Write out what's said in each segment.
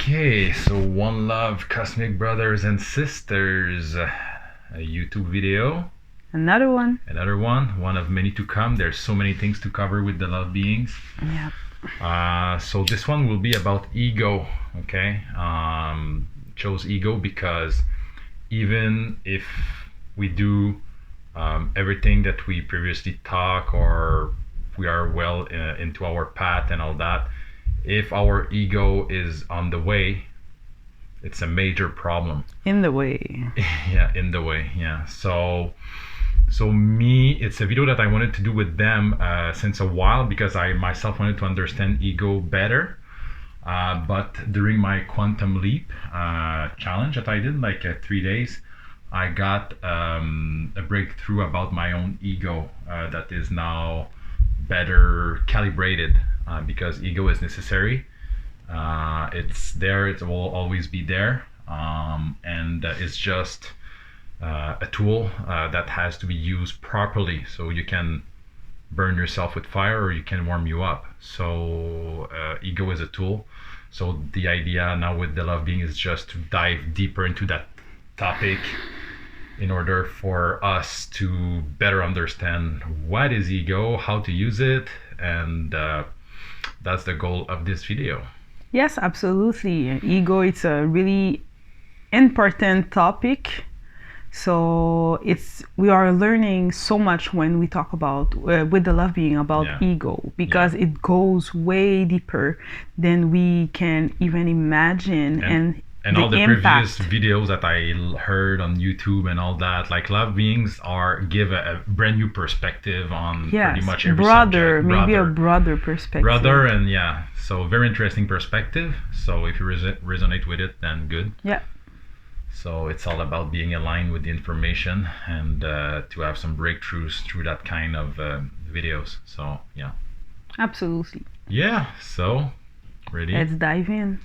Okay, so One Love, Cosmic Brothers and Sisters, a YouTube video. Another one of many to come. There's so many things to cover with the love beings. Yeah. So this one will be about ego, okay? Chose ego because even if we do everything that we previously talk, or we are well into our path and all that, if our ego is on the way, it's a major problem. In the way. Yeah, in the way. Yeah. So me, it's a video that I wanted to do with them since a while, because I myself wanted to understand ego better. But during my quantum leap challenge that I did, like 3 days, I got a breakthrough about my own ego that is now better calibrated, because ego is necessary. It's there, it will always be there, and it's just a tool that has to be used properly, so you can burn yourself with fire or you can warm you up. So ego is a tool. So the idea now with the love being is just to dive deeper into that topic in order for us to better understand what is ego, how to use it, and that's the goal of this video. Yes, absolutely. Ego, it's a really important topic. So we are learning so much when we talk about with the love being about ego, because it goes way deeper than we can even imagine, and all the impact. previous videos that I heard on YouTube and all that, like love beings give a brand new perspective on pretty much every subject. Maybe a broader perspective. And so very interesting perspective. So if you resonate with it, then good. Yeah. So it's all about being aligned with the information and to have some breakthroughs through that kind of videos. So yeah. Absolutely. Yeah. So ready? Let's dive in.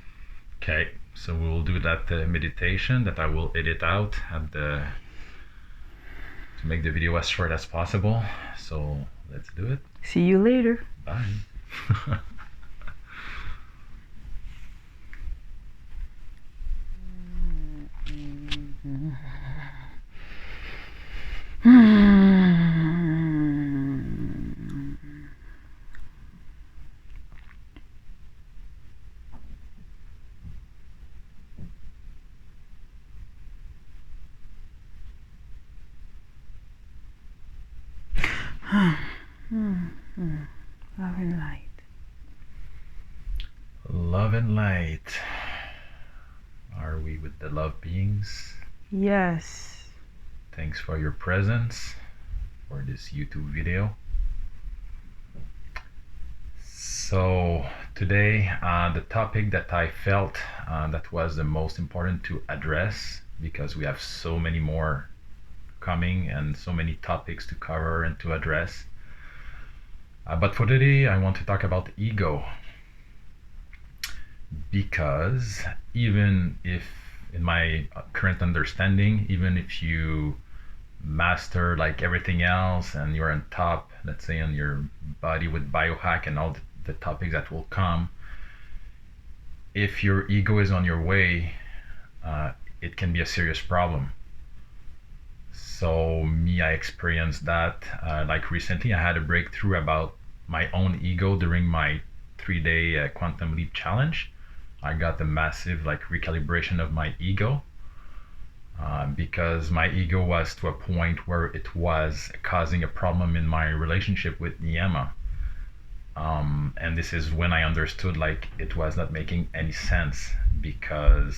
Okay. So we'll do that meditation that I will edit out to make the video as short as possible. So let's do it. See you later. Bye. Love and light. Love and light. Are we with the love beings? Yes. Thanks for your presence for this YouTube video. So today, the topic that I felt that was the most important to address, because we have so many more coming and so many topics to cover and to address. But for today, I want to talk about ego, because even if, in my current understanding, even if you master like everything else and you're on top, let's say on your body with biohack and all the topics that will come, if your ego is on your way, it can be a serious problem. So me, I experienced that like recently. I had a breakthrough about my own ego during my 3-day quantum leap challenge. I got a massive like recalibration of my ego, because my ego was to a point where it was causing a problem in my relationship with Niema. And this is when I understood like it was not making any sense, because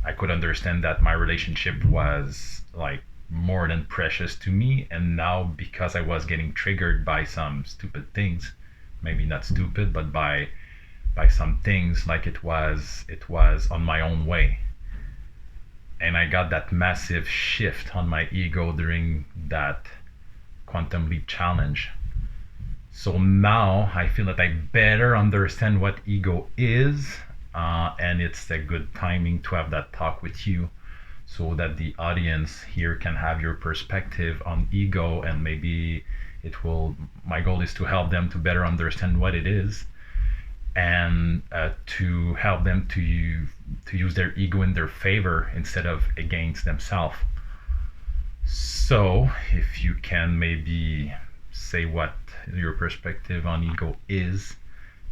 I could understand that my relationship was like more than precious to me, and now because I was getting triggered by some stupid things, maybe not stupid, but by some things, like it was on my own way. And I got that massive shift on my ego during that quantum leap challenge. So now I feel that I better understand what ego is, and it's a good timing to have that talk with you, so that the audience here can have your perspective on ego, and maybe my goal is to help them to better understand what it is, and to help them to use their ego in their favor instead of against themselves. So, if you can maybe say what your perspective on ego is,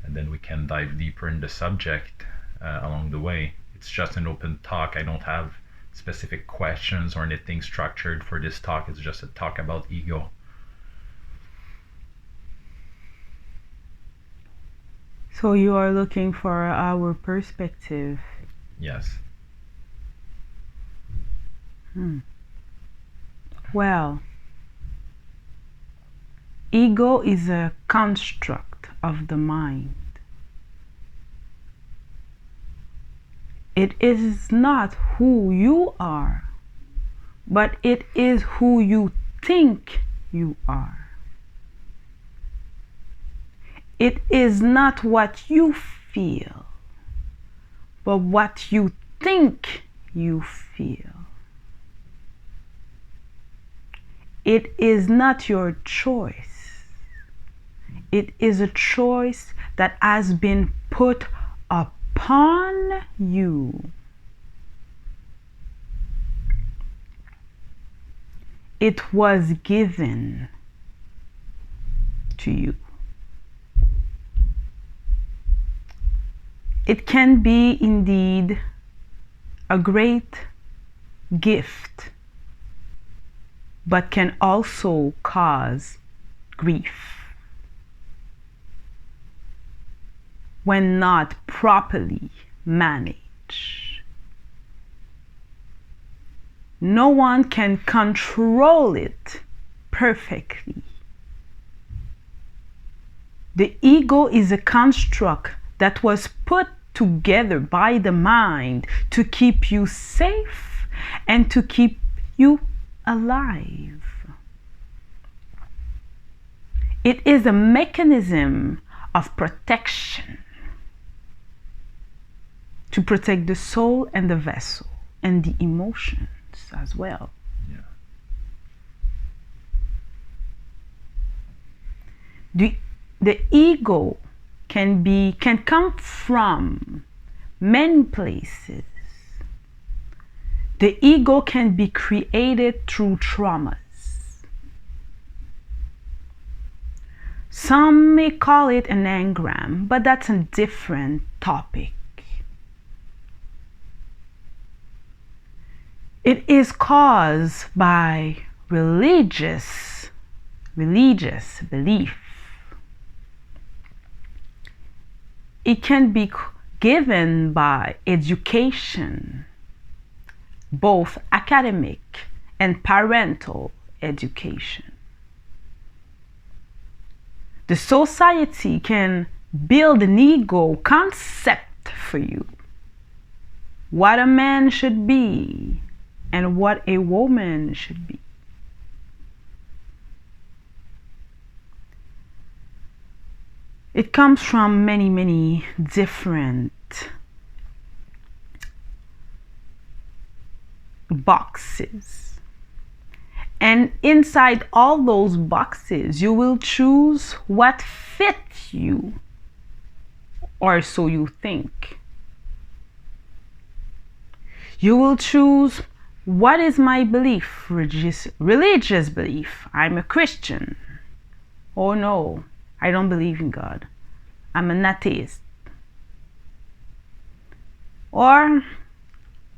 and then we can dive deeper in the subject along the way. It's just an open talk. I don't have specific questions or anything structured for this talk. It's just a talk about ego. So you are looking for our perspective. Yes. Well, ego is a construct of the mind. It is not who you are, but it is who you think you are. It is not what you feel, but what you think you feel. It is not your choice. It is a choice that has been put upon you. It was given to you. It can be indeed a great gift, but can also cause grief when not properly managed. No one can control it perfectly. The ego is a construct that was put together by the mind to keep you safe and to keep you alive. It is a mechanism of protection to protect the soul and the vessel and the emotions as well. Yeah. The ego can come from many places. The ego can be created through traumas. Some may call it an engram, but that's a different topic. It is caused by religious belief. It can be given by education, both academic and parental education. The society can build an ego concept for you. What a man should be and what a woman should be. It comes from many different boxes. And inside all those boxes, you will choose what fits you, or so you think. You will choose, what is my belief? Religious belief. I'm a Christian. Oh no, I don't believe in God. I'm an atheist. Or,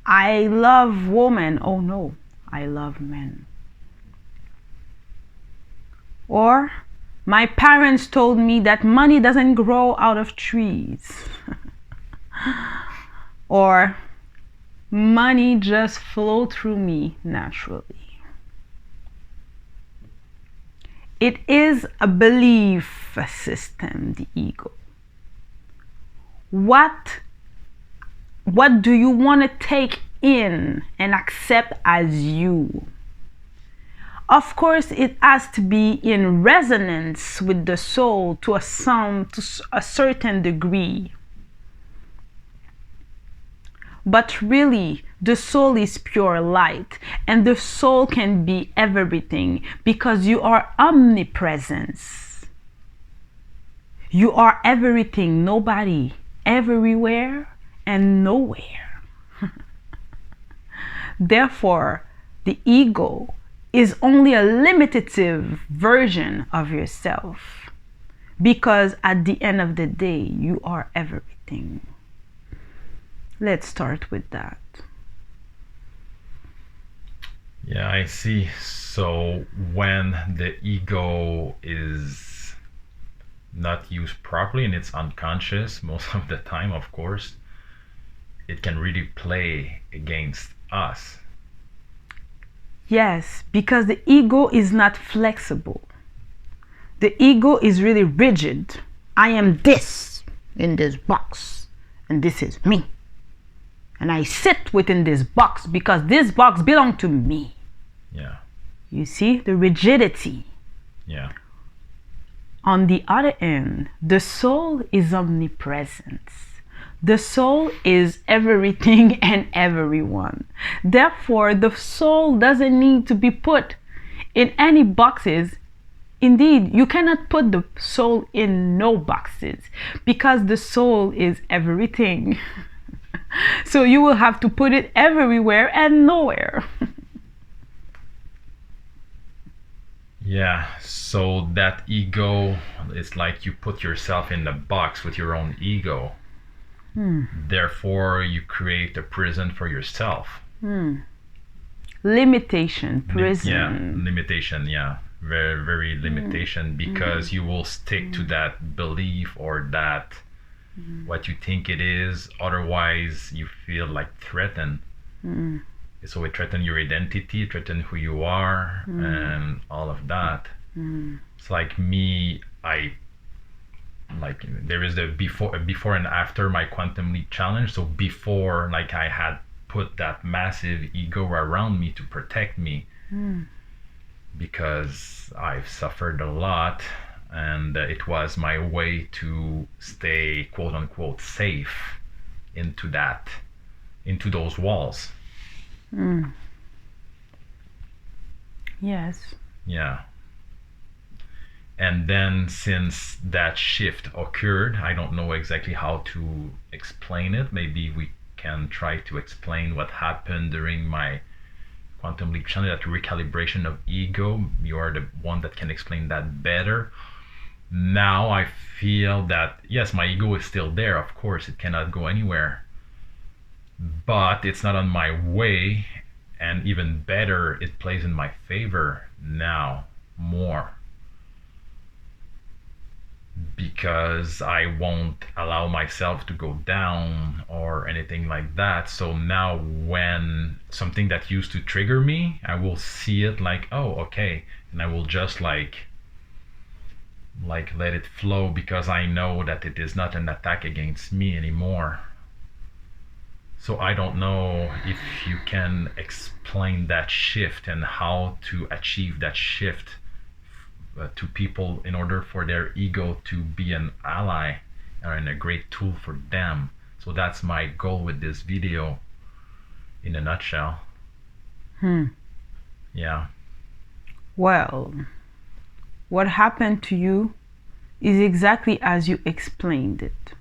I love women. Oh no, I love men. Or, my parents told me that money doesn't grow out of trees. Or, money just flows through me naturally. It is a belief system, the ego. What do you want to take in and accept as you? Of course, it has to be in resonance with the soul to a certain degree. But really, the soul is pure light, and the soul can be everything because you are omnipresence. You are everything, nobody, everywhere, and nowhere. Therefore, the ego is only a limitative version of yourself. Because at the end of the day, you are everything. Let's start with that. Yeah, I see. So when the ego is not used properly and it's unconscious most of the time, of course, it can really play against us. Yes, because the ego is not flexible. The ego is really rigid. I am this in this box, and this is me. And I sit within this box because this box belongs to me. Yeah. You see the rigidity. Yeah. On the other end, the soul is omnipresent. The soul is everything and everyone. Therefore, the soul doesn't need to be put in any boxes. Indeed, you cannot put the soul in no boxes because the soul is everything. So you will have to put it everywhere and nowhere. Yeah, so that ego, it's like you put yourself in the box with your own ego. Therefore, you create a prison for yourself. Limitation, prison. Yeah, limitation, yeah. Very, very limitation because you will stick to that belief or that what you think it is. Otherwise, you feel like threatened. So it threatens your identity, threatens who you are, and all of that. It's like me, there is the before and after my quantum leap challenge. So before, like, I had put that massive ego around me to protect me because I've suffered a lot, and it was my way to stay quote unquote safe into those walls. Yes. Yeah. And then since that shift occurred, I don't know exactly how to explain it. Maybe we can try to explain what happened during my quantum leap challenge, that recalibration of ego. You are the one that can explain that better. Now I feel that, yes, my ego is still there. Of course, it cannot go anywhere. But it's not on my way. And even better, it plays in my favor now more. Because I won't allow myself to go down or anything like that. So now when something that used to trigger me, I will see it like, oh, okay. And I will just like let it flow because I know that it is not an attack against me anymore. So I don't know if you can explain that shift and how to achieve that shift to people in order for their ego to be an ally and a great tool for them. So that's my goal with this video in a nutshell. Yeah. Well, what happened to you is exactly as you explained it.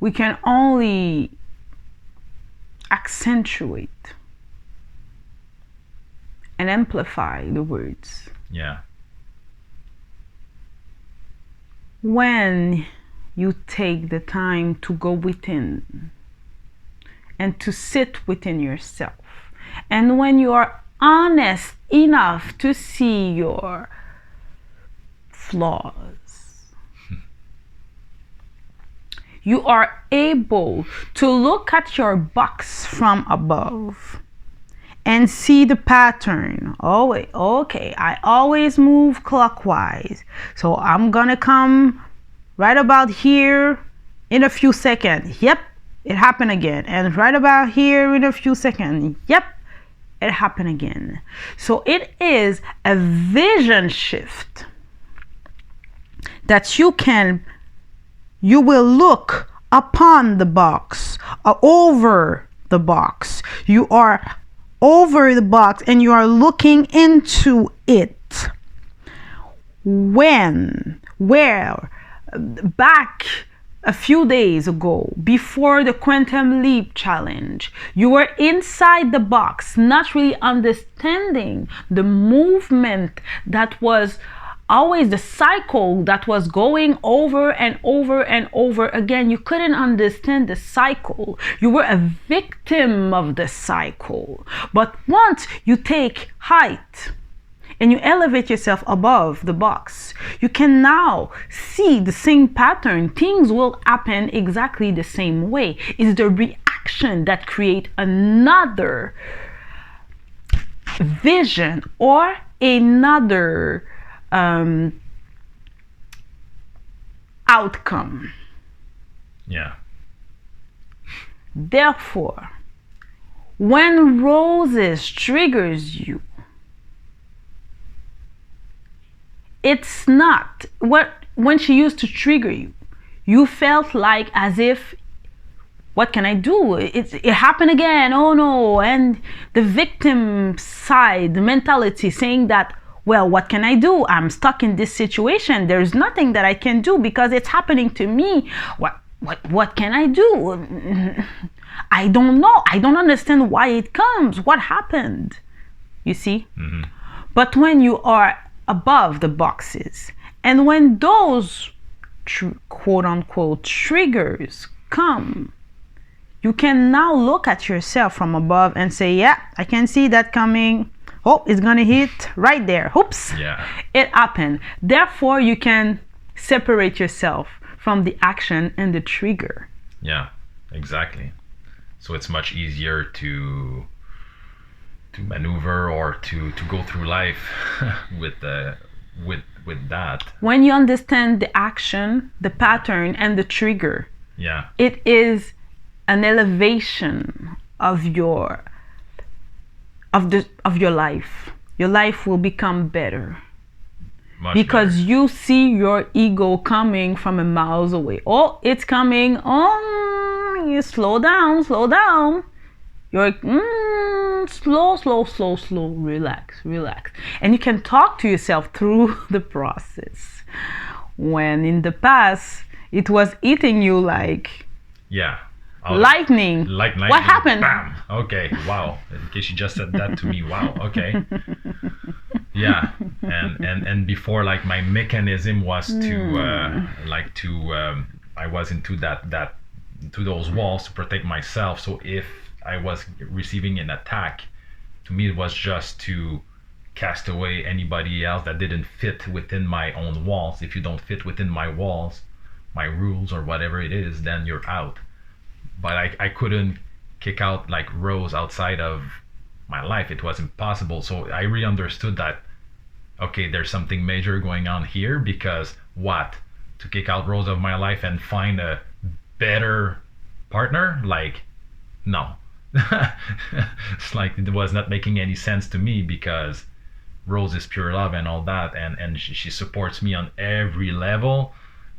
We can only accentuate and amplify the words. Yeah. When you take the time to go within and to sit within yourself, and when you are honest enough to see your flaws, you are able to look at your box from above and see the pattern. Oh, wait, okay, I always move clockwise. So I'm gonna come right about here in a few seconds. Yep, it happened again. And right about here in a few seconds. Yep, it happened again. So it is a vision shift that you will look upon the box, over the box. You are over the box and you are looking into it. Where back a few days ago, before the Quantum Leap Challenge, you were inside the box, not really understanding the movement that was always the cycle that was going over and over and over again. You couldn't understand the cycle. You were a victim of the cycle. But once you take height and you elevate yourself above the box, you can now see the same pattern. Things will happen exactly the same way. It's the reaction that creates another vision or another outcome. Yeah. Therefore, when roses triggers you, it's not what when she used to trigger you, you felt like as if, what can I do? It happened again. Oh no. And the victim side, the mentality saying that, well, what can I do? I'm stuck in this situation. There's nothing that I can do because it's happening to me. What can I do? I don't know. I don't understand why it comes. What happened? You see? Mm-hmm. But when you are above the boxes, and when those quote unquote triggers come, you can now look at yourself from above and say, yeah, I can see that coming. Oh, it's gonna hit right there. Oops. Yeah. It happened. Therefore, you can separate yourself from the action and the trigger. Yeah, exactly. So it's much easier to maneuver or to go through life with that. When you understand the action, the pattern, and the trigger, Yeah. it is an elevation of your life. Your life will become better Much because better. you see your ego coming from a miles away. Oh, it's coming. Oh, you slow down, slow down. You're slow, relax. And you can talk to yourself through the process. When in the past, it was eating you like Yeah. lightning. Lightning. What happened? Bam. Okay. Wow. In case you just said that to me. Wow. Okay. Yeah. And before, like, my mechanism was to I was into that to those walls to protect myself. So if I was receiving an attack, to me it was just to cast away anybody else that didn't fit within my own walls. If you don't fit within my walls, my rules or whatever it is, then you're out. But I couldn't kick out like Rose outside of my life. It was impossible. So I really understood that, okay, there's something major going on here, because what? To kick out Rose of my life and find a better partner? Like, no. It's like it was not making any sense to me, because Rose is pure love and all that, and she supports me on every level.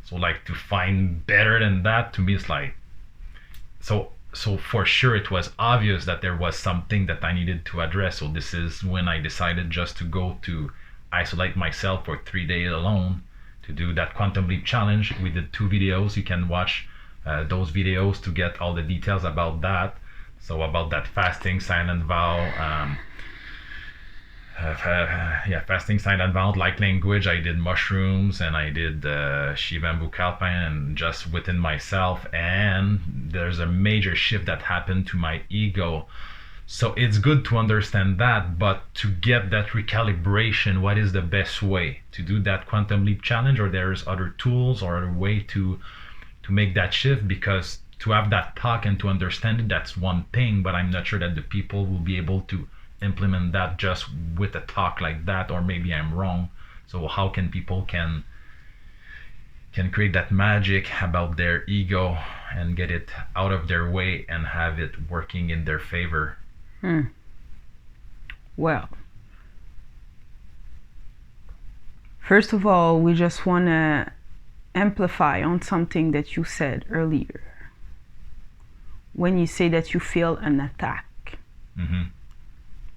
So like, to find better than that, to me, it's like, so for sure it was obvious that there was something that I needed to address. So this is when I decided just to go to isolate myself for 3 days alone to do that Quantum Leap Challenge. We did 2 videos. You can watch those videos to get all the details about that. So about that fasting, silent vow, fasting, silent vow, light language. I did mushrooms and I did Shiva and Bukalpine, and just within myself. And there's a major shift that happened to my ego. So it's good to understand that, but to get that recalibration, what is the best way to do that Quantum Leap Challenge? Or there's other tools or a way to make that shift? Because to have that talk and to understand it, that's one thing, but I'm not sure that the people will be able to implement that just with a talk like that, or maybe I'm wrong. So how can people can create that magic about their ego and get it out of their way and have it working in their favor? Well, first of all, we just want to amplify on something that you said earlier. When you say that you feel an attack,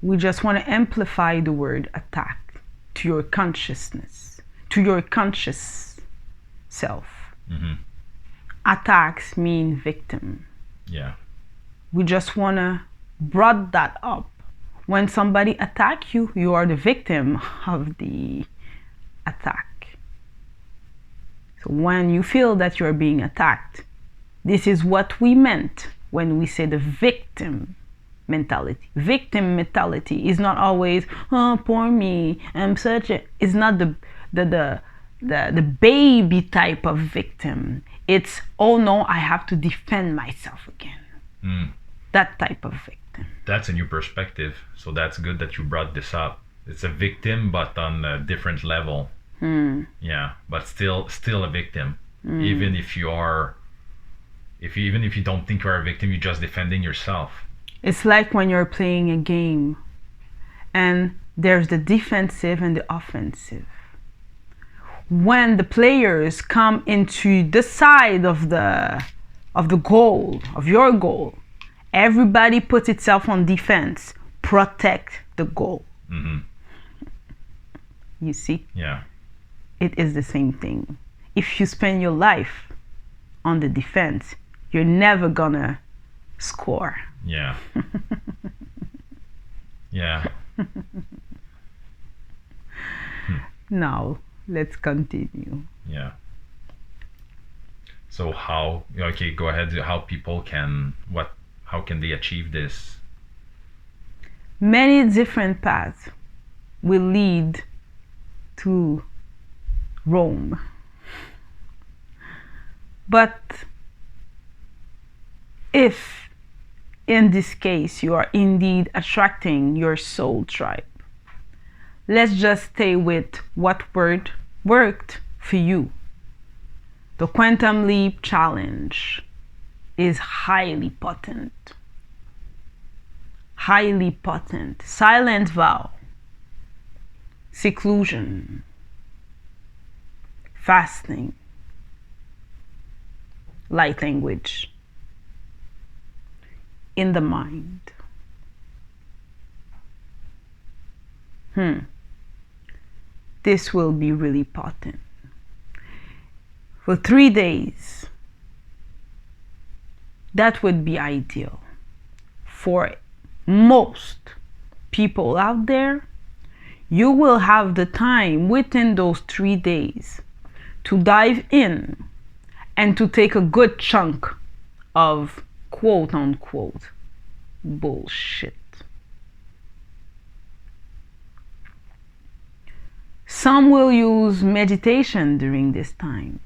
we just want to amplify the word attack to your consciousness, to your conscious self. Mm-hmm. Attacks mean victim. Yeah. We just want to brought that up. When somebody attack you, you are the victim of the attack. So when you feel that you're being attacked, this is what we meant when we say the victim mentality. Victim mentality is not always, oh, poor me, I'm such a. It's not the baby type of victim. It's, oh no, I have to defend myself again. Mm. That type of victim. That's a new perspective. So that's good that you brought this up. It's a victim, but on a different level. Yeah, but still a victim. Even if you are, even if you don't think you're a victim, you're just defending yourself. It's like when you're playing a game, and there's the defensive and the offensive. When the players come into the side of the goal, of your goal, everybody puts itself on defense, protect the goal. Mm-hmm. You see? Yeah. It is the same thing. If you spend your life on the defense, you're never gonna score. Yeah. Yeah. Now, let's continue. Yeah. So how, okay, go ahead. How people can, how can they achieve this? Many different paths will lead to Rome. But if in this case you are indeed attracting your soul tribe, let's just stay with what word worked for you. The Quantum Leap Challenge is highly potent. Highly potent. Silent vow. Seclusion. Fasting. Light language. In the mind. This will be really potent. For 3 days, that would be ideal for most people out there. You will have the time within those 3 days to dive in and to take a good chunk of quote unquote bullshit. Some will use meditation during this time.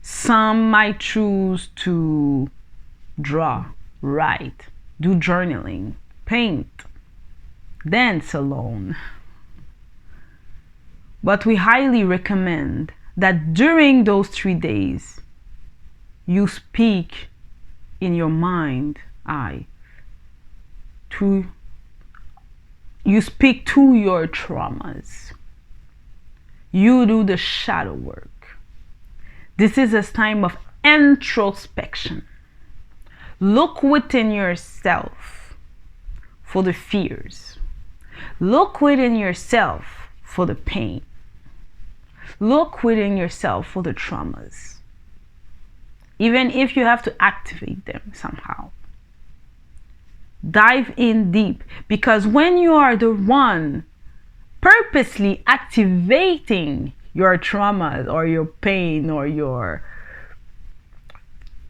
Some might choose to draw, write, do journaling, paint, dance alone. But we highly recommend that during those 3 days, you speak in your mind eye. You speak to your traumas. You do the shadow work. This is a time of introspection. Look within yourself for the fears. Look within yourself for the pain. Look within yourself for the traumas. Even if you have to activate them somehow. Dive in deep, because when you are the one purposely activating your traumas or your pain or your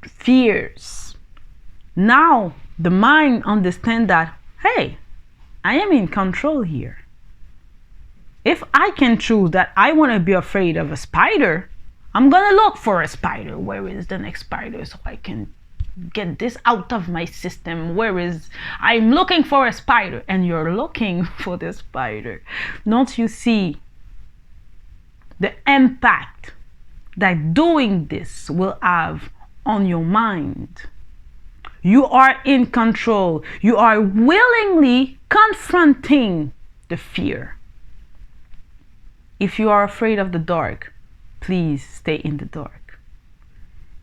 fears, now the mind understands that, hey, I am in control here. If I can choose that I want to be afraid of a spider, I'm gonna look for a spider. Where is the next spider so I can get this out of my system? I'm looking for a spider, and you're looking for the spider. Don't you see the impact that doing this will have on your mind? You are in control. You are willingly confronting the fear. If you are afraid of the dark, please stay in the dark.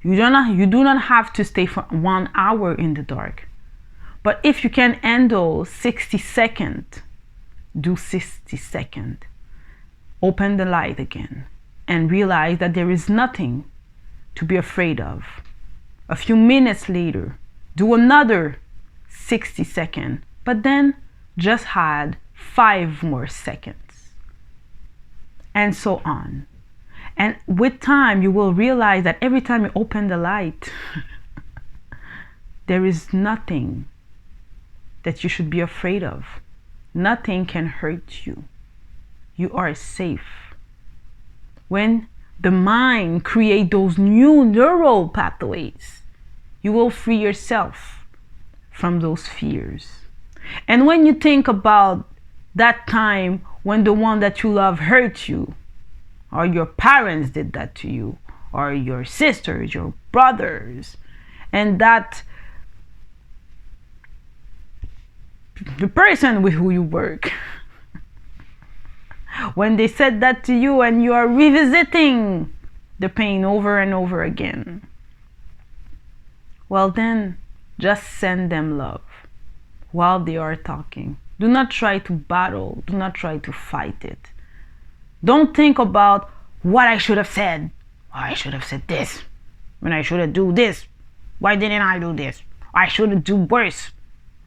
You do not have to stay for 1 hour in the dark. But if you can handle 60 seconds, do 60 seconds. Open the light again and realize that there is nothing to be afraid of. A few minutes later, do another 60 seconds, but then just add 5 more seconds, and so on. And with time, you will realize that every time you open the light, there is nothing that you should be afraid of. Nothing can hurt you. You are safe. When the mind creates those new neural pathways, you will free yourself from those fears. And when you think about that time when the one that you love hurt you, or your parents did that to you, or your sisters, your brothers, and that the person with who you work, when they said that to you and you are revisiting the pain over and over again, well then, just send them love while they are talking. Do not try to battle. Do not try to fight it. Don't think about what I should have said. Oh, I should have said this. When I should have do this. Why didn't I do this? I should have do worse.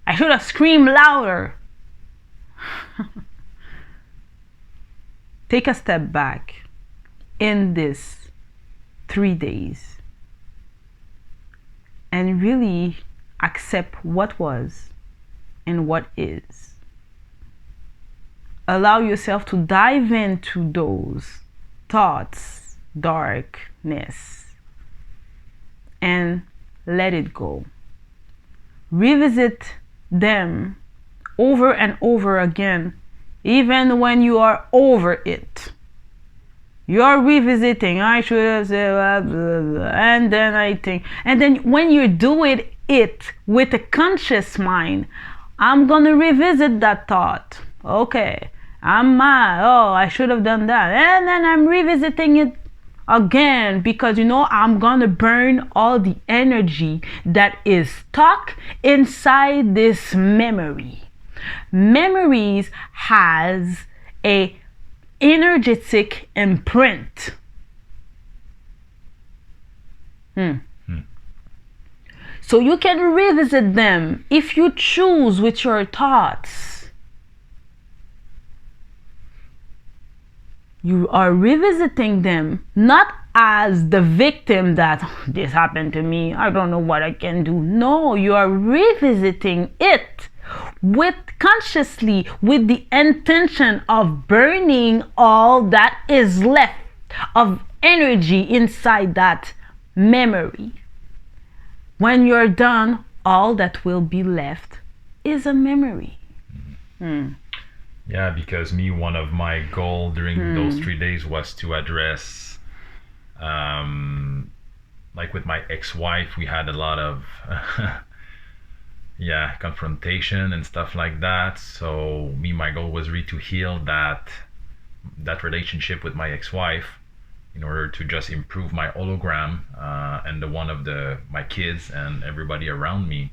I should have screamed louder. Take a step back in this 3 days and really accept what was and what is. Allow yourself to dive into those thoughts, darkness, and let it go. Revisit them over and over again, even when you are over it. You are revisiting, I should have said blah, blah, blah, and then I think, and then when you're doing it with a conscious mind, I'm gonna revisit that thought. Okay, I'm mad. Oh, I should have done that. And then I'm revisiting it again because I'm gonna burn all the energy that is stuck inside this memory. Memories has a energetic imprint. So you can revisit them if you choose with your thoughts. You are revisiting them not as the victim that this happened to me, I don't know what I can do. No, you are revisiting it with consciously with the intention of burning all that is left of energy inside that memory. When you're done, all that will be left is a memory. Yeah, because one of my goals during those 3 days was to address, like with my ex-wife, we had a lot of, confrontation and stuff like that. So my goal was really to heal that relationship with my ex-wife in order to just improve my hologram and the one of my kids and everybody around me.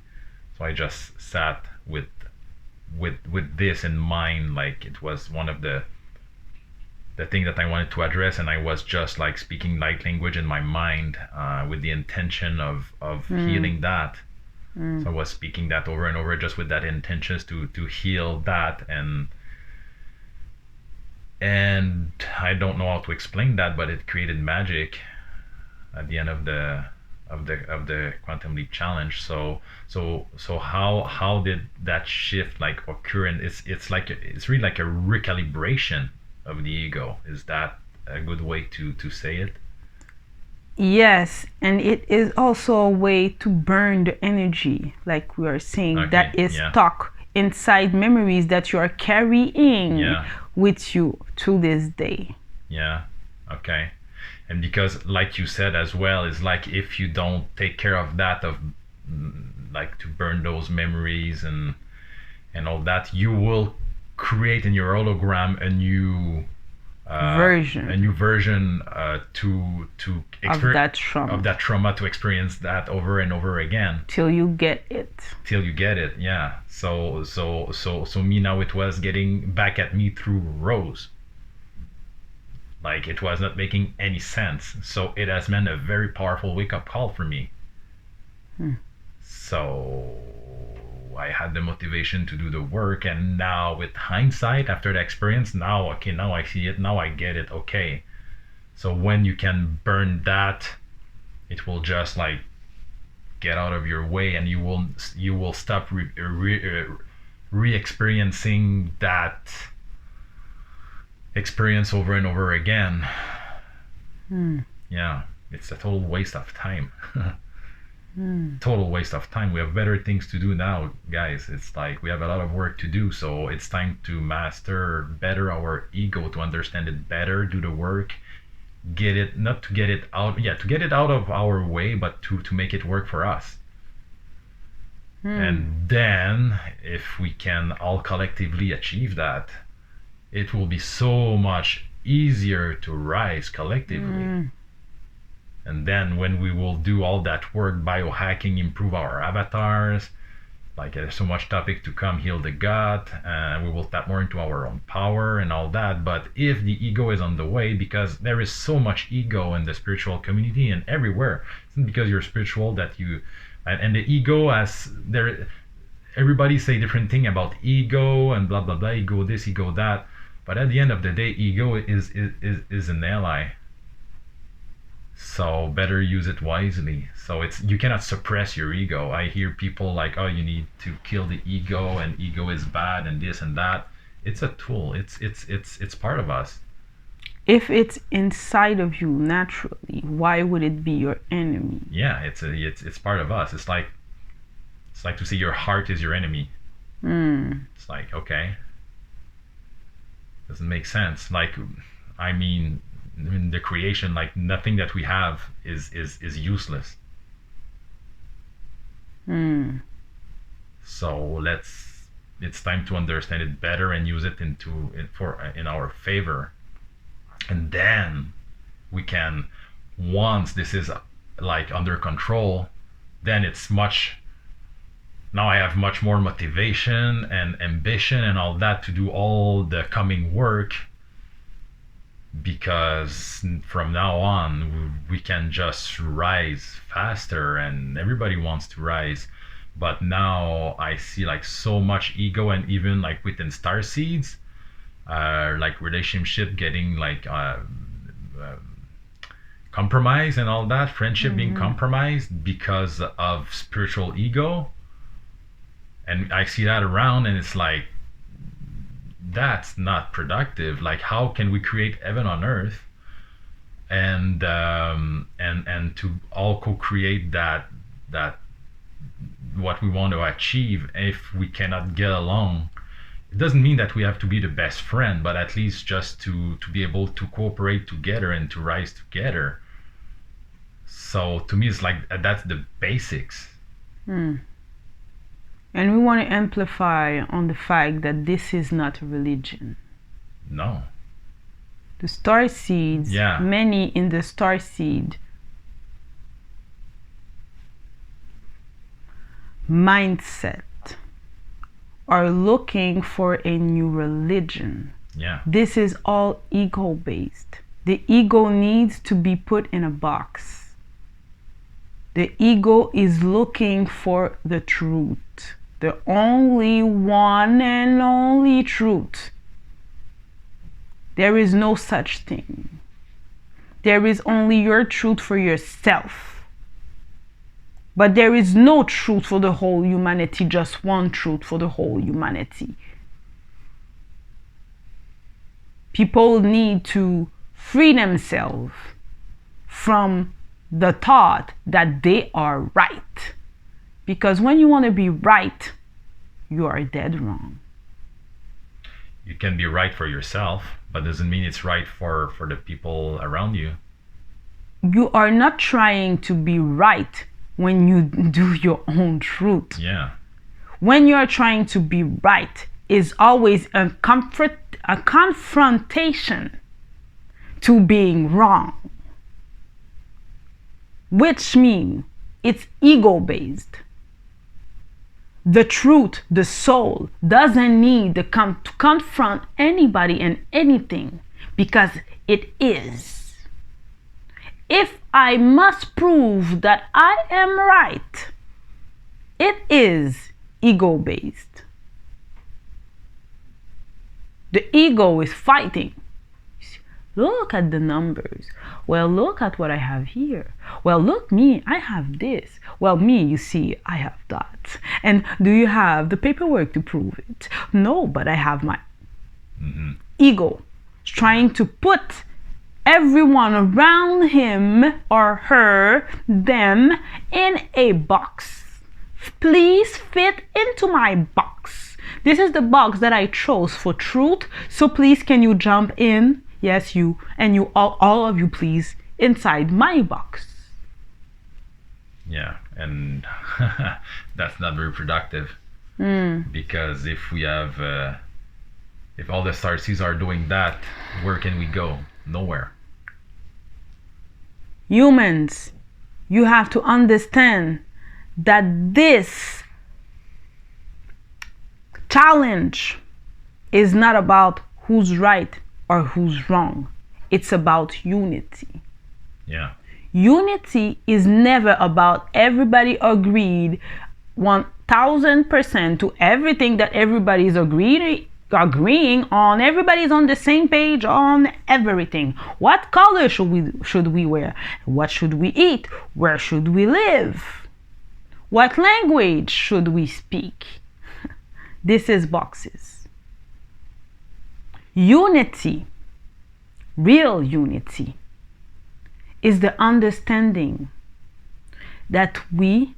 So I just sat with this in mind, like it was one of the thing that I wanted to address, and I was just like speaking light language in my mind with the intention of healing that. So I was speaking that over and over just with that intention to heal that, and I don't know how to explain that, but it created magic at the end of the quantum leap challenge. So how did that shift like occur? And it's really like a recalibration of the ego. Is that a good way to say it? Yes, and it is also a way to burn the energy, like we are saying, that is stuck inside memories that you are carrying with you to this day. Yeah. Okay. And because, like you said as well, is like if you don't take care of that, of like to burn those memories and all that, you will create in your hologram a new version to experience of that trauma, to experience that over and over again till you get it. Yeah. So me now, it was getting back at me through Rose. Like it was not making any sense. So it has been a very powerful wake up call for me. So I had the motivation to do the work, and now with hindsight, after the experience, now okay, now I see it, now I get it. Okay, so when you can burn that, it will just like get out of your way, and you will stop re-experiencing that experience over and over again. Yeah, it's a total waste of time. Total waste of time. We have better things to do now, guys. It's like we have a lot of work to do, so it's time to master better our ego, to understand it better, do the work, get it, not to get it out, yeah, to get it out of our way, but to make it work for us. And then if we can all collectively achieve that, it will be so much easier to rise collectively. And then when we will do all that work, biohacking, improve our avatars, like there's so much topic to come, heal the gut, we will tap more into our own power and all that. But if the ego is on the way, because there is so much ego in the spiritual community and everywhere, it's not because you're spiritual that you, and the ego as there, everybody say different thing about ego and blah blah blah, ego this, ego that. But at the end of the day, ego is an ally. So better use it wisely. So it's, you cannot suppress your ego. I hear people like, oh, you need to kill the ego, and ego is bad and this and that. It's a tool. It's part of us. If it's inside of you naturally, why would it be your enemy? Yeah, it's part of us. It's like to say your heart is your enemy. It's like, okay, doesn't make sense. Like, I mean, in the creation, like nothing that we have is useless. So it's time to understand it better and use it in our favor. And then we can, once this is like under control, then it's much, now I have much more motivation and ambition and all that to do all the coming work, because from now on we can just rise faster, and everybody wants to rise. But now I see like so much ego, and even like within star seeds, like relationship getting like compromised and all that, friendship being compromised because of spiritual ego. And I see that around, and it's like, that's not productive. Like, how can we create heaven on earth and to all co-create that what we want to achieve, if we cannot get along? It doesn't mean that we have to be the best friend, but at least just to be able to cooperate together and to rise together. So to me, it's like that's the basics. And we want to amplify on the fact that this is not a religion. No. The star seeds, many in the star seed mindset are looking for a new religion. This is all ego based. The ego needs to be put in a box. The ego is looking for the truth. The only one and only truth. There is no such thing. There is only your truth for yourself. But there is no truth for the whole humanity, just one truth for the whole humanity. People need to free themselves from the thought that they are right. Because when you want to be right, you are dead wrong. You can be right for yourself, but doesn't mean it's right for the people around you. You are not trying to be right when you do your own truth. When you are trying to be right, is always a confrontation to being wrong. Which means it's ego-based. The truth, the soul, doesn't need to confront anybody and anything, because it is. If I must prove that I am right, it is ego-based. The ego is fighting. Look at the numbers. Well, look at what I have here. Well, look, me, I have this. Well, me, you see, I have that. And do you have the paperwork to prove it? No, but I have my ego trying to put everyone around him or her, them, in a box. Please fit into my box. This is the box that I chose for truth, so please can you jump in? Yes, you, and you, all of you, please, inside my box. Yeah, and that's not very productive. Because if we have, if all the starseeds are doing that, where can we go? Nowhere. Humans, you have to understand that this challenge is not about who's right or who's wrong. It's about unity. Yeah. Unity is never about everybody agreed 1000% to everything that everybody is agreeing on. Everybody's on the same page on everything. What color should we wear? What should we eat? Where should we live? What language should we speak? This is boxes. Unity, real unity, is the understanding that we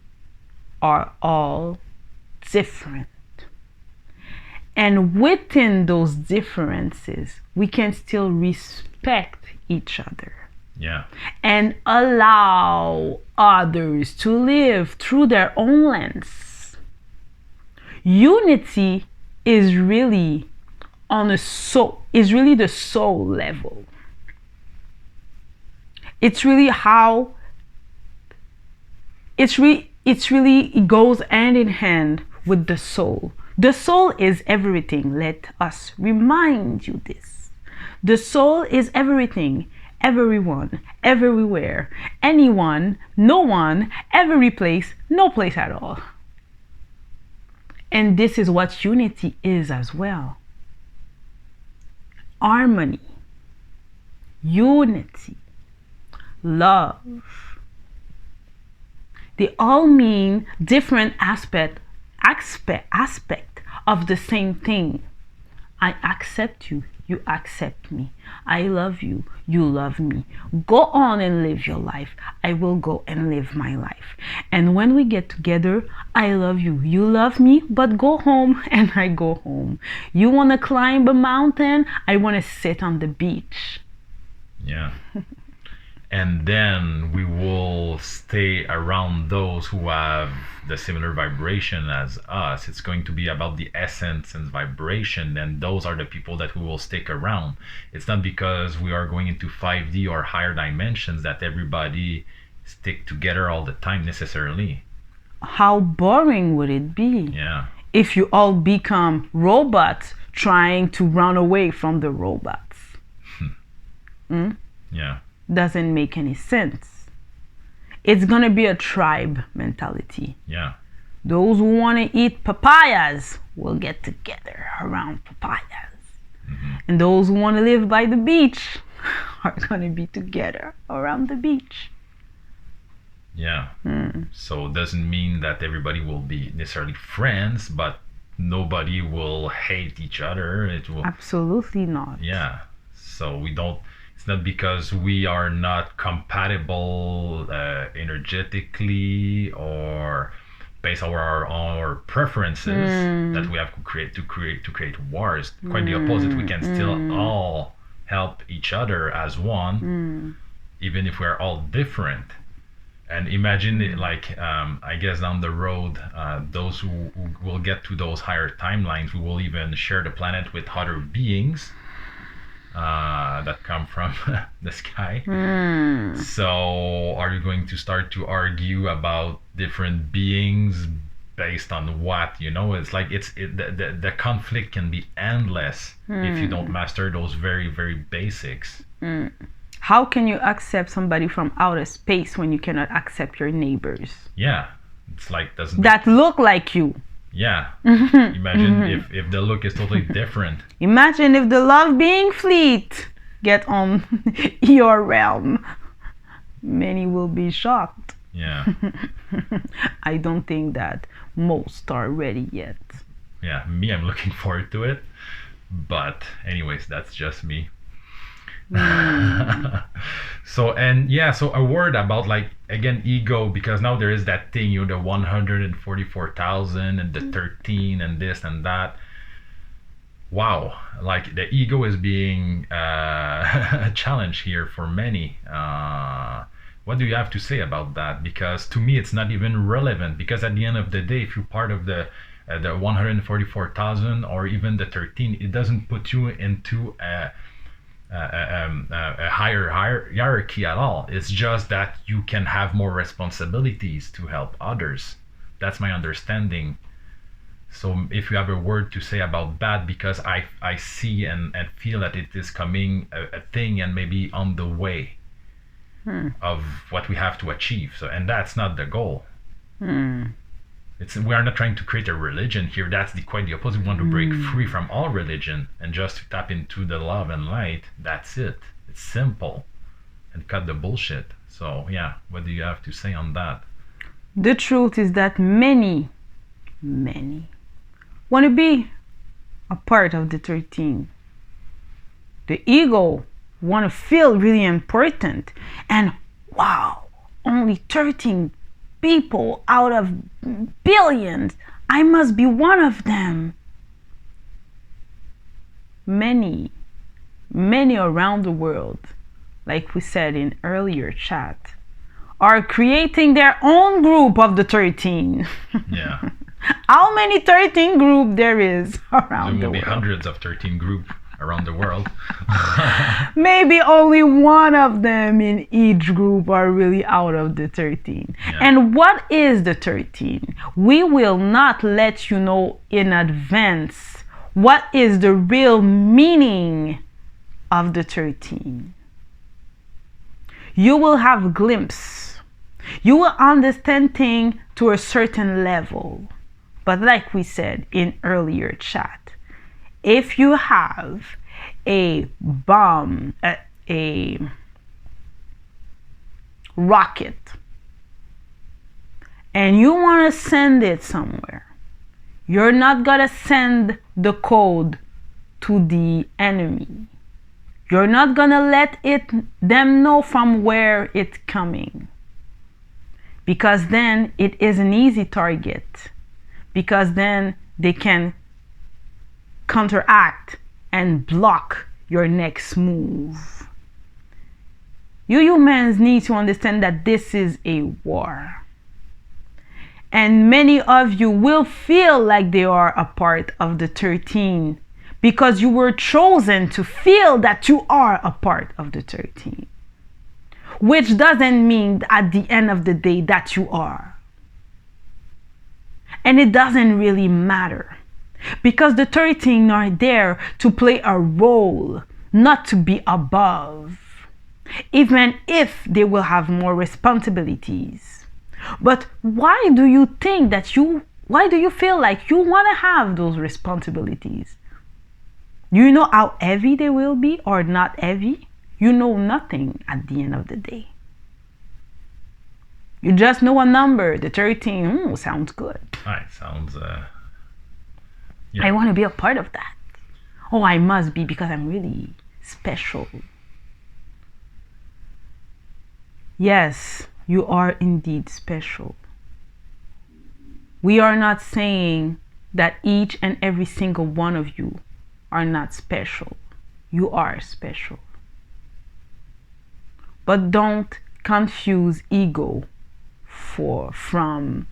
are all different. And within those differences, we can still respect each other. Yeah. And allow others to live through their own lens. Unity is really is really the soul level. It's really how it goes hand in hand with the soul. The soul is everything. Let us remind you this. The soul is everything, everyone, everywhere, anyone, no one, every place, no place at all. And this is what unity is as well. Harmony, unity, love. They all mean different aspect of the same thing. I accept you, you accept me. I love you, you love me. Go on and live your life. I will go and live my life. And when we get together, I love you, you love me, but go home and I go home. You want to climb a mountain, I want to sit on the beach. Yeah. And then we will stay around those who have the similar vibration as us. It's going to be about the essence and vibration, and those are the people that we will stick around. It's not because we are going into 5D or higher dimensions that everybody stick together all the time necessarily. How boring would it be? Yeah. If you all become robots trying to run away from the robots. Yeah. Doesn't make any sense. It's gonna be a tribe mentality. Yeah. Those who want to eat papayas will get together around papayas. And those who want to live by the beach are gonna be together around the beach. Yeah. So it doesn't mean that everybody will be necessarily friends, but nobody will hate each other. It will Absolutely not. Yeah. So we don't. It's not because we are not compatible energetically or based on our preferences that we have to create wars. Quite the opposite. We can still all help each other as one, even if we're all different. And imagine it like I guess down the road, those who will get to those higher timelines, we will even share the planet with other beings that come from the sky. So are you going to start to argue about different beings based on what, it's like the conflict can be endless if you don't master those very, very basics. How can you accept somebody from outer space when you cannot accept your neighbors Yeah, it's like doesn't that look like you? Yeah. Imagine if the look is totally different. Imagine if the love being fleet get on your realm. Many will be shocked. Yeah. I don't think that most are ready yet. Yeah, me, I'm looking forward to it. But anyways, that's just me. So a word about, like, again, ego, because now there is that thing, the 144,000 and the 13 and this and that. Wow, like the ego is being challenged here for many. What do you have to say about that? Because to me, it's not even relevant. Because at the end of the day, if you're part of the 144,000 or even the 13, it doesn't put you into a higher hierarchy at all. It's just that you can have more responsibilities to help others. That's my understanding. So if you have a word to say about that, because I see and feel that it is coming a thing and maybe on the way of what we have to achieve. So, and that's not the goal. We are not trying to create a religion here. That's quite the opposite. We want to break free from all religion and just tap into the love and light. That's it. It's simple, and cut the bullshit. So yeah, what do you have to say on that? The truth is that many want to be a part of the 13. The ego want to feel really important, and wow, only 13 people out of billions, I must be one of them. Many around the world, like we said in earlier chat, are creating their own group of the 13. Yeah. How many 13 group there is around there the will be world? hundreds of 13 group around the world. Maybe only one of them in each group are really out of the 13. Yeah. And what is the 13? We will not let you know in advance what is the real meaning of the 13. You will have a glimpse. You will understand things to a certain level. But like we said in earlier chat, if you have a bomb, a rocket, and you want to send it somewhere, you're not going to send the code to the enemy. You're not going to let them know from where it's coming. Because then it is an easy target. Because then they can counteract and block your next move. You humans need to understand that this is a war. And many of you will feel like they are a part of the 13 because you were chosen to feel that you are a part of the 13. Which doesn't mean at the end of the day that you are. And it doesn't really matter. Because the 13 are there to play a role, not to be above. Even if they will have more responsibilities. But why do you think that why do you feel like you want to have those responsibilities? Do you know how heavy they will be or not heavy? You know nothing at the end of the day. You just know a number, the 13, sounds good. Right, sounds, yeah. I want to be a part of that. Oh, I must be because I'm really special. Yes, you are indeed special. We are not saying that each and every single one of you are not special. You are special. But don't confuse ego from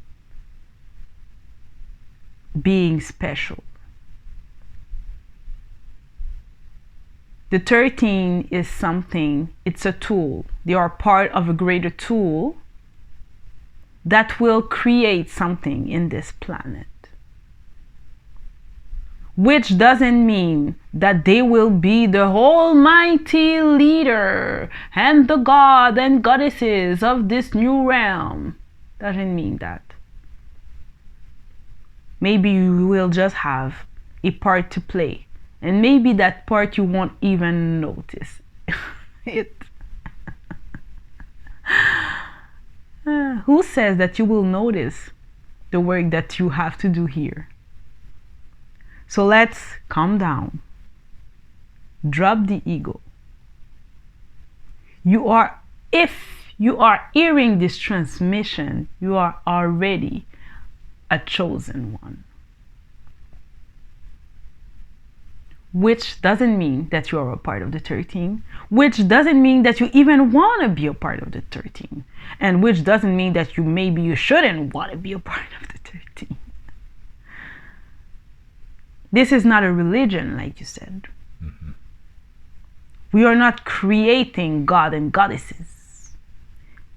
being special. The 13 is something, it's a tool. They are part of a greater tool that will create something in this planet. Which doesn't mean that they will be the almighty leader and the god and goddesses of this new realm. Doesn't mean that. Maybe you will just have a part to play, and maybe that part you won't even notice it. Who says that you will notice the work that you have to do here? So let's calm down. Drop the ego. If you are hearing this transmission, you are already a chosen one. Which doesn't mean that you are a part of the 13, which doesn't mean that you even want to be a part of the 13, and which doesn't mean that maybe you shouldn't want to be a part of the 13. This is not a religion, like you said. Mm-hmm. We are not creating God and goddesses.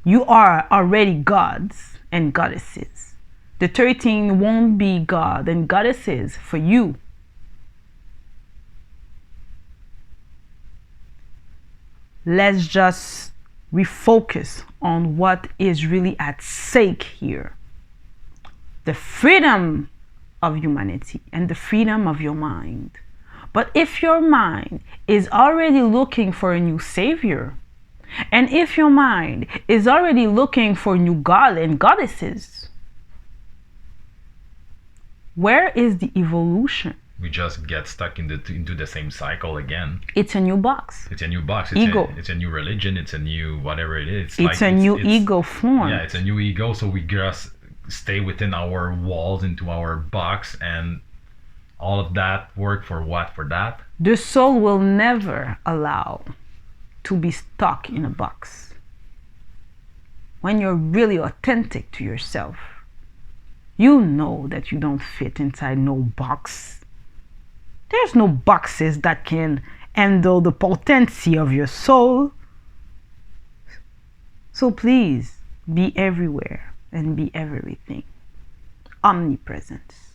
You are already gods and goddesses. The 13 won't be God and goddesses for you. Let's just refocus on what is really at stake here. The freedom of humanity and the freedom of your mind. But if your mind is already looking for a new savior, and if your mind is already looking for new god and goddesses, where is the evolution? We just get stuck into the same cycle again. It's a new box. It's a new box. Ego. It's a new religion. It's a new whatever it is. It's a new ego form. Yeah, it's a new ego. So we just stay within our walls, into our box, and all of that work for what? For that? The soul will never allow to be stuck in a box. When you're really authentic to yourself, you know that you don't fit inside no box. There's no boxes that can handle the potency of your soul. So please be everywhere and be everything. Omnipresence.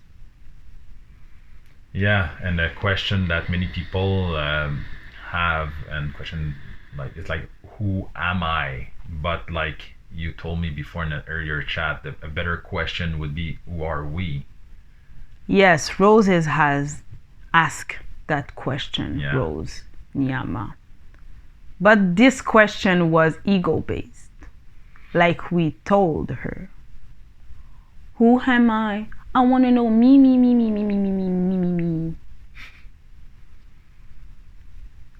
Yeah, and a question that many people have, and question like, it's like, who am I? But like you told me before in an earlier chat, a better question would be, who are we? Yes, Roses has asked that question, yeah. Rose Nyama. But this question was ego-based, like we told her. Who am I? I want to know me.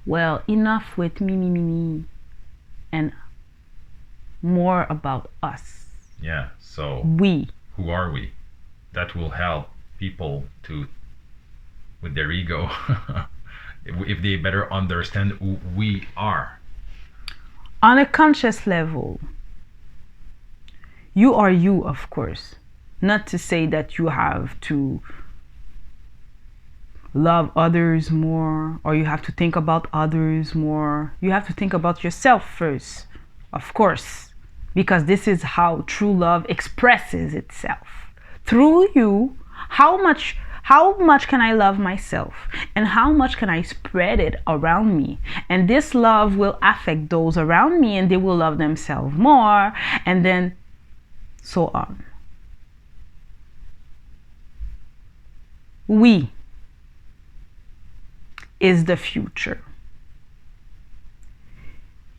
Well, enough with me, and more about us. Yeah, so we. Who are we? That will help people to, with their ego, if they better understand who we are. On a conscious level, you are you, of course. Not to say that you have to love others more, or you have to think about others more. You have to think about yourself first, of course, because this is how true love expresses itself. Through you, how much can I love myself, and how much can I spread it around me? And this love will affect those around me, and they will love themselves more, and then so on. We is the future.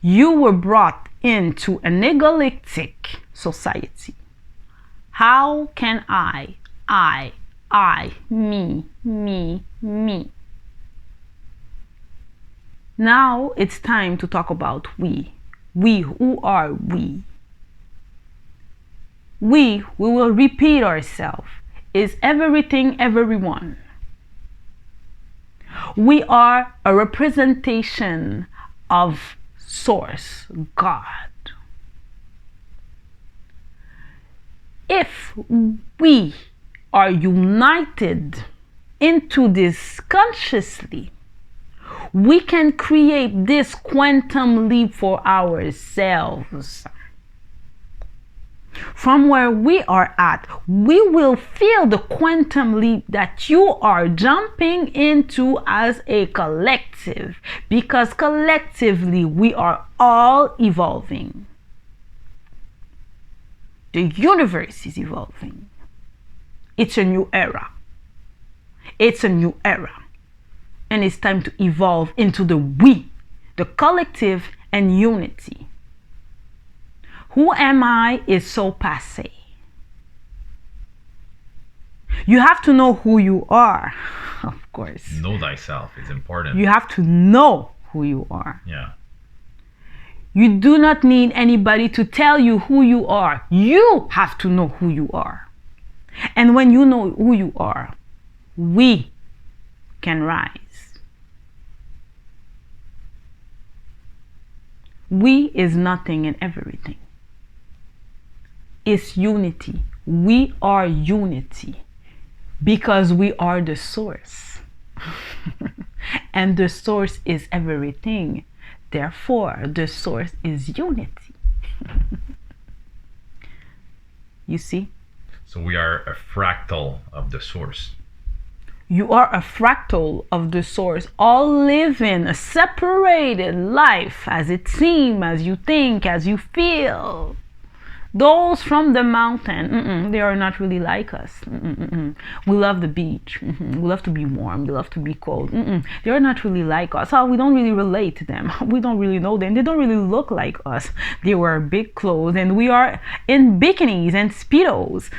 You were brought into an egalithic society. How can I, me. Now it's time to talk about we. We, who are we? We will repeat ourselves, is everything, everyone. We are a representation of Source, God. If we are united into this consciously, we can create this quantum leap for ourselves. From where we are at, we will feel the quantum leap that you are jumping into as a collective, because collectively we are all evolving. The universe is evolving. It's a new era. It's a new era. And it's time to evolve into the we, the collective, and unity. Who am I is so passé. You have to know who you are, of course. Know thyself is important. You have to know who you are. Yeah. You do not need anybody to tell you who you are. You have to know who you are. And when you know who you are, we can rise. We is nothing and everything. It's unity. We are unity because we are the source. And the source is everything. Therefore, the source is unity. You see? So we are a fractal of the source. You are a fractal of the source, all living a separated life as it seems, as you think, as you feel. Those from the mountain, they are not really like us. We love the beach. We love to be warm. We love to be cold. They are not really like us. We don't really relate to them. We don't really know them. They don't really look like us. They wear big clothes and we are in bikinis and speedos.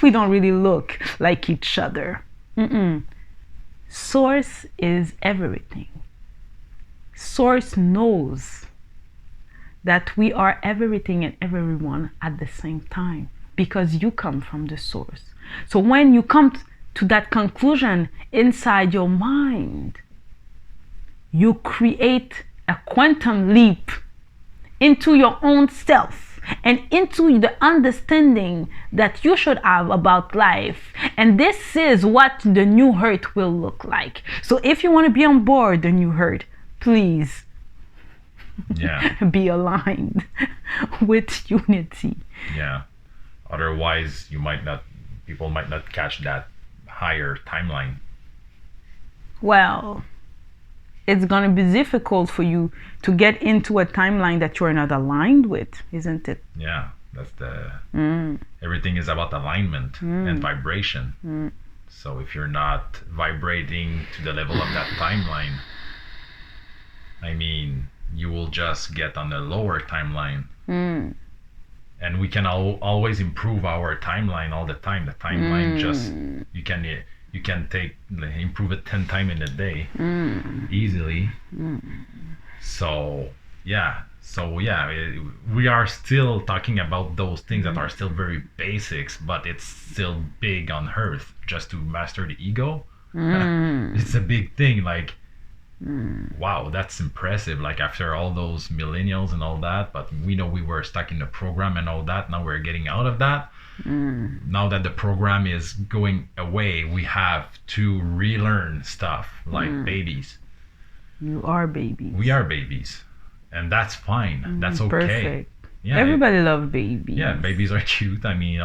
We don't really look like each other. Source is everything. Source knows that we are everything and everyone at the same time because you come from the source. So when you come to that conclusion inside your mind, you create a quantum leap into your own self and into the understanding that you should have about life. And this is what the new earth will look like. So if you want to be on board the new earth, please be aligned with unity. Yeah. Otherwise, people might not catch that higher timeline. Well, it's going to be difficult for you to get into a timeline that you're not aligned with, isn't it? Yeah, that's everything is about alignment and vibration. So if you're not vibrating to the level of that timeline, I mean, you will just get on a lower timeline. And we can always improve our timeline all the time. The timeline just you can improve it 10 times in a day easily. So we are still talking about those things that are still very basics, but it's still big on earth. Just to master the ego, it's a big thing. Like, wow, that's impressive. Like after all those millennials and all that, but we know we were stuck in the program and all that. Now we're getting out of that. Now that the program is going away, we have to relearn stuff like babies. You are babies. We are babies, and that's fine. That's okay. Perfect. Yeah, everybody loves babies. Yeah, babies are cute. I mean,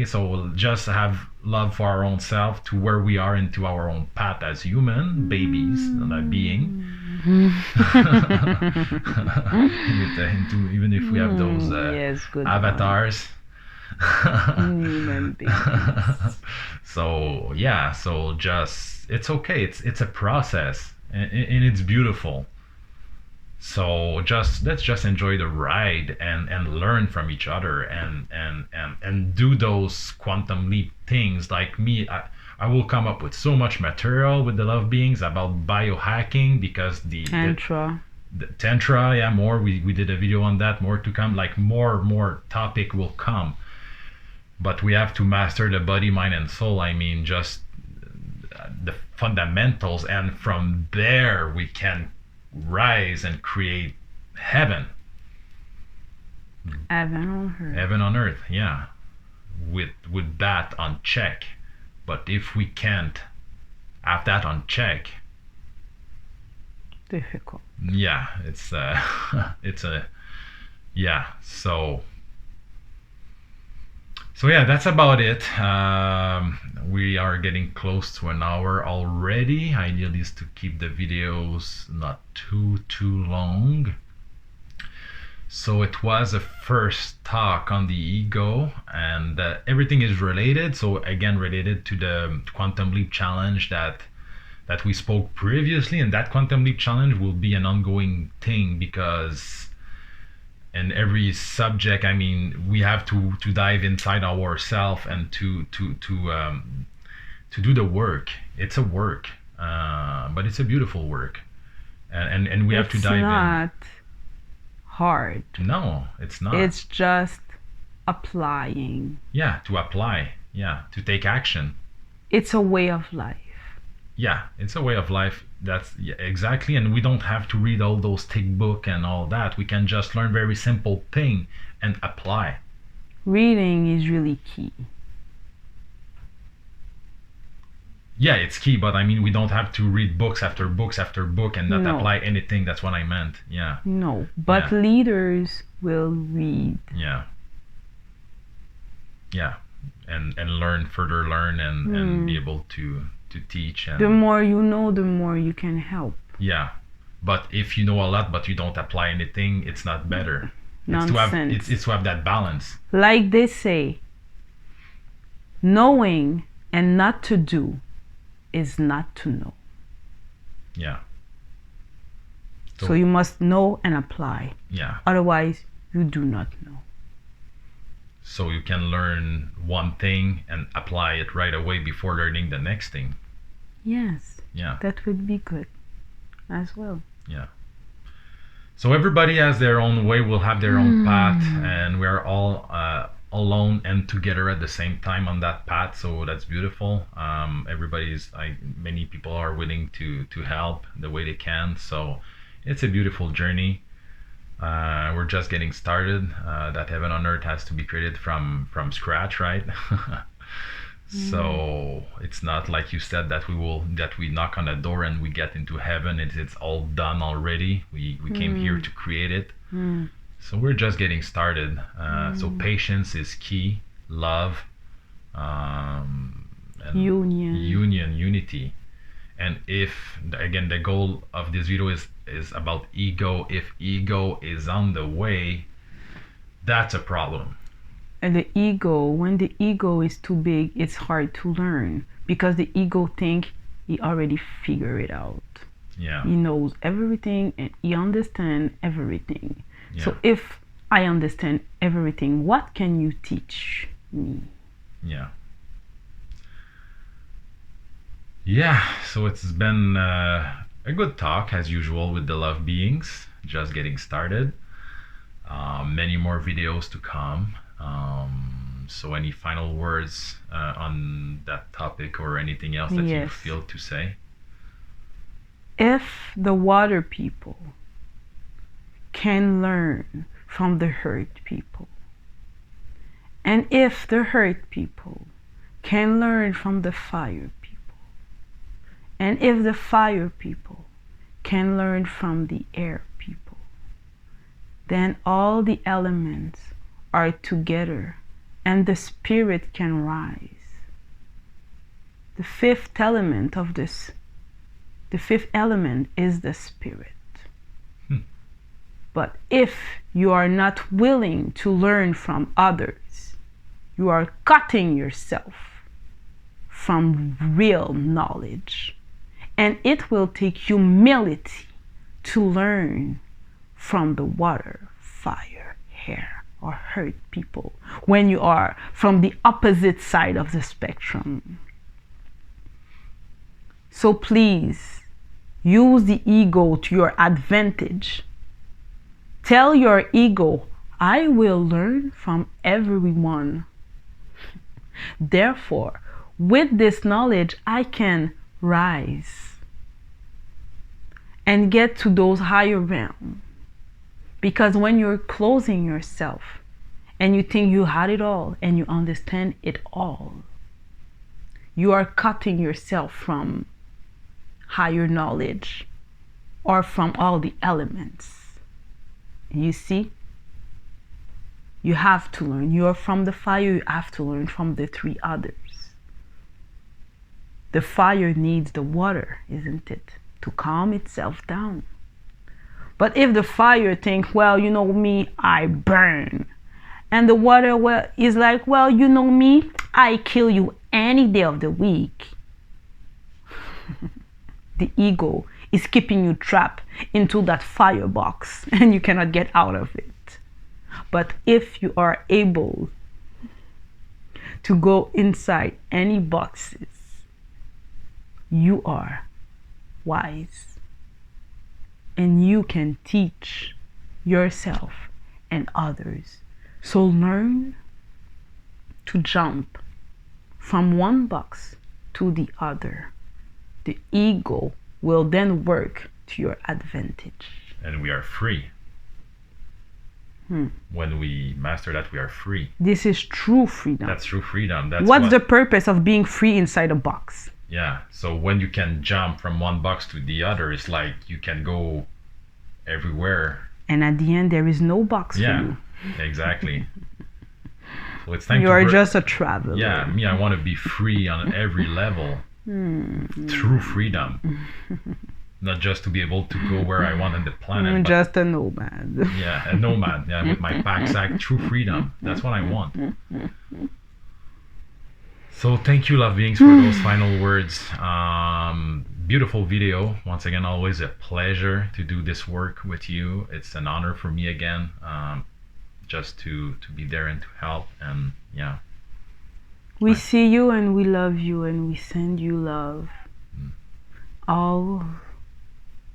so we'll just have love for our own self to where we are into our own path as human babies, not being. Even if we have those avatars. Human beings. So just it's okay. It's a process, and it's beautiful. So let's just enjoy the ride and learn from each other and do those quantum leap things. Like me, I will come up with so much material with the love beings about biohacking because the tantra, more we did a video on that, more to come, like more topic will come, but we have to master the body, mind and soul. I mean, just the fundamentals, and from there we can rise and create heaven on earth, yeah, with that on check. But if we can't have that on check, difficult. Yeah, it's so So yeah, that's about it. We are getting close to an hour already. Ideal is to keep the videos not too long. So it was a first talk on the ego, and everything is related. So again, related to the quantum leap challenge that we spoke previously, and that quantum leap challenge will be an ongoing thing because in every subject, I mean, we have to dive inside ourselves and to do the work. It's a work, but it's a beautiful work, and we have to It's dive not hard. in. No, it's not. It's just applying. Yeah, to apply. Yeah, to take action. It's a way of life. Yeah, it's a way of life. That's yeah, exactly, and we don't have to read all those thick book and all that. We can just learn very simple thing and apply. Reading is really key. Yeah, it's key, but I mean, we don't have to read books after books after book and not No. apply anything. That's what I meant. Yeah, No, but Yeah. leaders will read. yeah, yeah, and learn, further learn, and be able to teach and The more you know, the more you can help. yeah. But if you know a lot but you don't apply anything, it's not better. It's to have Nonsense. it's to have that balance. Like they say, knowing and not to do is not to know. Yeah, So you must know and apply. yeah. Otherwise, you do not know. So you can learn one thing and apply it right away before learning the next thing. Yes, Yeah, that would be good as well. yeah. So everybody has their own way, will have their own path, and we're all alone and together at the same time on that path. So that's beautiful. Many people are willing to help the way they can. So it's a beautiful journey. We're just getting started. That heaven on earth has to be created from scratch, right? So it's not like you said that we knock on a door and we get into heaven. It's all done already. We came here to create it. So we're just getting started. So patience is key. Love, and Union. unity. And if again the goal of this video is about ego. If ego is on the way, that's a problem. And the ego, when the ego is too big, it's hard to learn because the ego think he already figured it out. Yeah. He knows everything and he understands everything. Yeah. So if I understand everything, what can you teach me? Yeah. Yeah, so it's been a good talk as usual with the love beings. Just getting started. Many more videos to come. So any final words on that topic or anything else that you Yes. feel to say? If the water people can learn from the hurt people, and if the hurt people can learn from the fire people, and if the fire people can learn from the air people, then all the elements are together and the spirit can rise. The fifth element is the spirit. But if you are not willing to learn from others, you are cutting yourself from real knowledge. And it will take humility to learn from the water, fire, air, or hurt people when you are from the opposite side of the spectrum. So please use the ego to your advantage. Tell your ego, I will learn from everyone. Therefore, with this knowledge, I can rise and get to those higher realms. Because when you're closing yourself and you think you had it all and you understand it all, you are cutting yourself from higher knowledge or from all the elements. You see? You have to learn. You are from the fire, you have to learn from the three others. The fire needs the water, isn't it? To calm itself down. But if the fire think, well, you know me, I burn. And the water is like, well, you know me, I kill you any day of the week. The ego is keeping you trapped into that firebox and you cannot get out of it. But if you are able to go inside any boxes, you are wise. And you can teach yourself and others. So learn to jump from one box to the other. The ego will then work to your advantage. And we are free. When we master that, we are free. This is true freedom. That's true freedom. That's What's the purpose of being free inside a box? Yeah. So when you can jump from one box to the other, it's like you can go everywhere. And at the end, there is no box for you. Yeah, exactly. So it's time you are just a traveler. Yeah, me, I want to be free on every level. True freedom. Not just to be able to go where I want on the planet. Just a nomad. Yeah, a nomad. Yeah, with my pack. True freedom. That's what I want. So thank you, love beings, for those final words. Beautiful video. Once again, always a pleasure to do this work with you. It's an honor for me again, just to be there and to help. And yeah. We see you and we love you and we send you love. All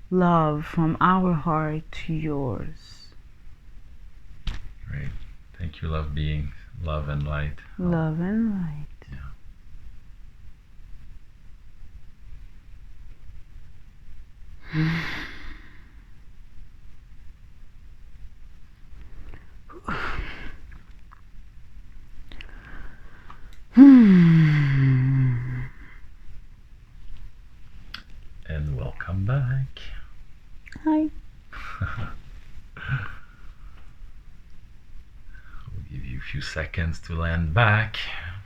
love from our heart to yours. Great. Thank you, love beings. Love and light. Love and light. Yeah. And welcome back. Hi. We'll give you a few seconds to land back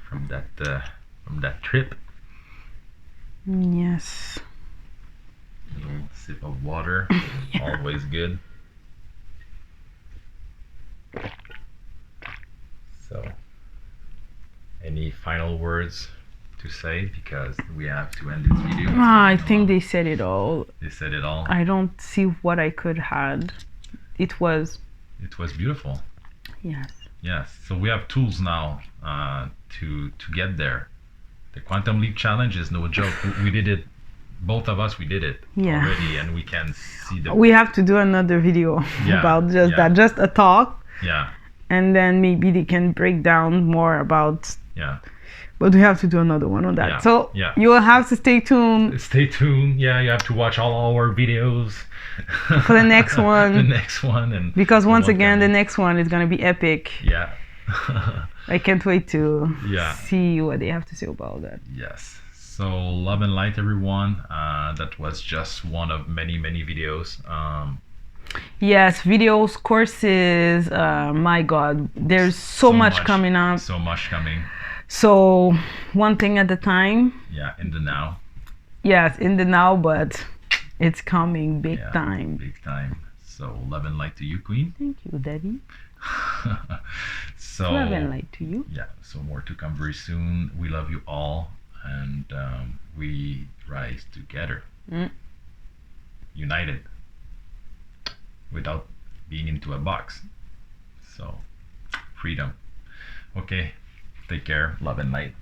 from that trip. Yes. A little sip of water, always good. So, any final words to say, because we have to end this video? I think they said it all. They said it all. I don't see what I could add. It was beautiful. Yes. Yes. So we have tools now to get there. The Quantum Leap Challenge is no joke. We did it. Both of us, we did it already, and we can see the. We have to do another video about just that, just a talk. Yeah. And then maybe they can break down more about. Yeah. But we have to do another one on that. Yeah. So you will have to stay tuned. Stay tuned. Yeah, you have to watch all our videos for the next one. The next one, and because once again, the next one is gonna be epic. Yeah. I can't wait to see what they have to say about that. Yes. So love and light, everyone. That was just one of many videos. Yes, videos, courses. My God, there's so much coming up. So much coming. So one thing at a time. Yeah, in the now. Yes, in the now, but it's coming big time. Big time. So love and light to you, Queen. Thank you, Daddy. So love and light to you. Yeah. So more to come very soon. We love you all, and we rise together, united, without being into a box. So freedom. Okay. Take care. Love and light.